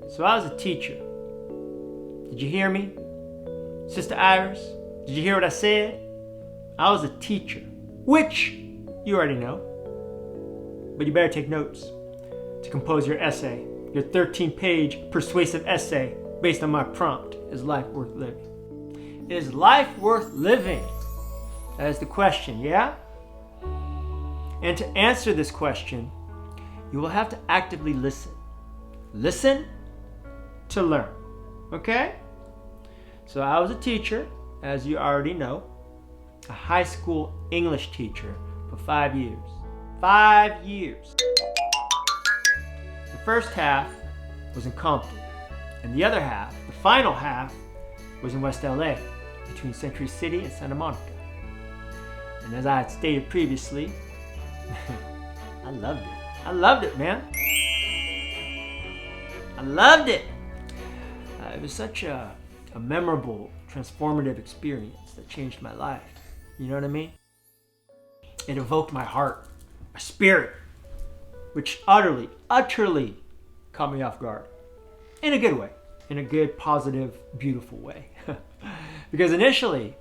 So I was a teacher. Did you hear me? Sister Iris, did you hear what I said? I was a teacher, which you already know. But you better take notes to compose your essay, your 13-page persuasive essay based on my prompt, Is life worth living? Is life worth living? That is the question, yeah? And to answer this question, you will have to actively listen. Listen to learn, okay? So I was a teacher, as you already know, a high school English teacher for 5 years. 5 years. The first half was in Compton, and the other half, the final half, was in West LA, between Century City and Santa Monica. And as I had stated previously, I loved it. I loved it, man. I loved it. It was such a memorable, transformative experience that changed my life. You know what I mean? It evoked my heart, my spirit, which utterly caught me off guard. In a good way. In a good, positive, beautiful way. Because initially,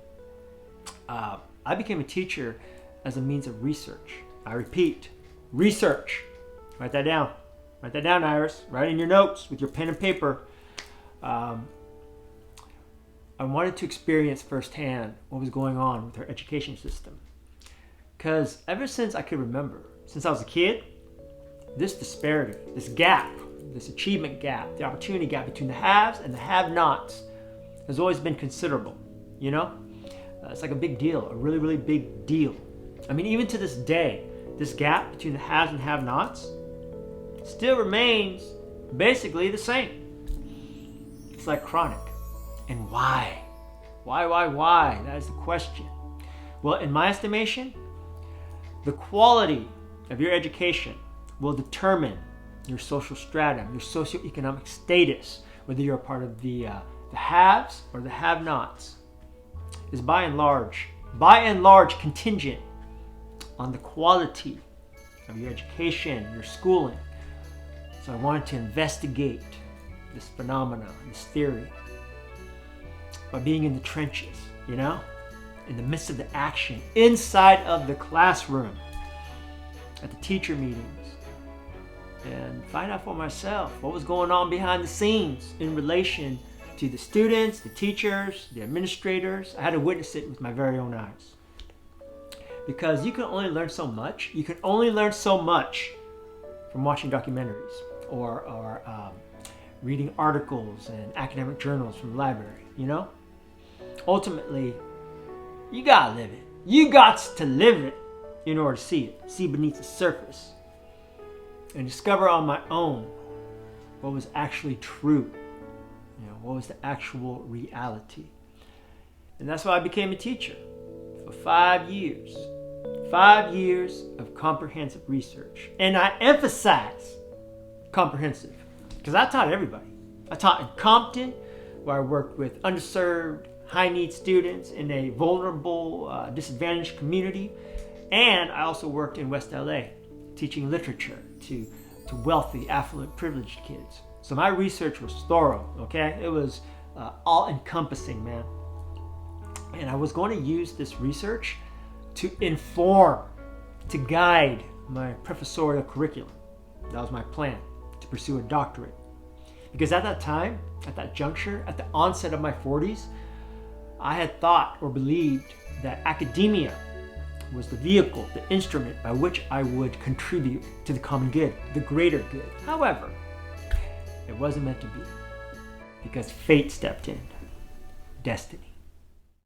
I became a teacher as a means of research. I repeat, research. Write that down. Write that down, Iris. Write in your notes with your pen and paper. I wanted to experience firsthand what was going on with our education system. Because ever since I could remember, since I was a kid, this disparity, this gap, this achievement gap, the opportunity gap between the haves and the have-nots has always been considerable, you know? It's like a big deal, a really, really big deal. I mean, even to this day, this gap between the haves and have-nots still remains basically the same. It's like chronic. And why? Why? That is the question. Well, in my estimation, the quality of your education will determine your social stratum, your socioeconomic status, whether you're a part of the haves or the have-nots, is by and large contingent on the quality of your education, your schooling. So I wanted to investigate this phenomenon, this theory, by being in the trenches, you know, in the midst of the action, inside of the classroom, at the teacher meetings, and find out for myself what was going on behind the scenes in relation to the students, the teachers, the administrators. I had to witness it with my very own eyes. Because you can only learn so much. You can only learn so much from watching documentaries or reading articles and academic journals from the library, you know? Ultimately, you gotta live it. You got to live it in order to see it, see beneath the surface, and discover on my own what was actually true, you know, what was the actual reality. And that's why I became a teacher for 5 years. 5 years of comprehensive research. And I emphasize comprehensive, because I taught everybody. I taught in Compton, where I worked with underserved, high-need students in a vulnerable, disadvantaged community. And I also worked in West LA, teaching literature to wealthy, affluent, privileged kids. So my research was thorough, okay? It was all-encompassing, man. And I was going to use this research to inform, to guide my professorial curriculum. That was my plan, to pursue a doctorate. Because at that time, at that juncture, at the onset of my 40s, I had thought or believed that academia was the vehicle, the instrument by which I would contribute to the common good, the greater good. However, it wasn't meant to be, because fate stepped in, destiny.